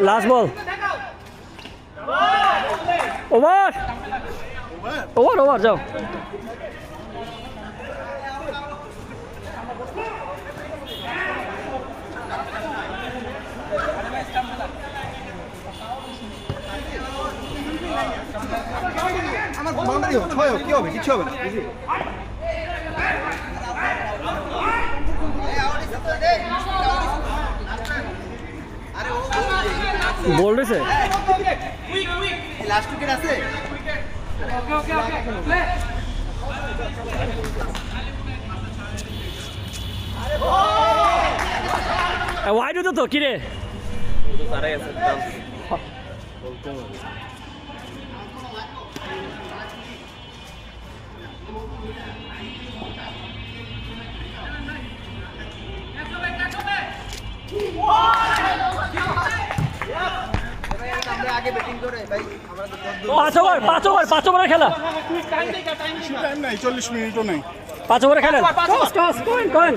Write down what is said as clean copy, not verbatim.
last বল over over over যাও আমার boundary হবে ছয় কি হবে কিছু হবে না বল দিছে লাস্ট উইকেট আছে ওয়াইড হতো তো কিরে আগে ব্যাটিং করে ভাই আমরা 5 ওভার খেলা টাইম নাই 40 মিনিটও নাই 5 ওভারে খেলেন করেন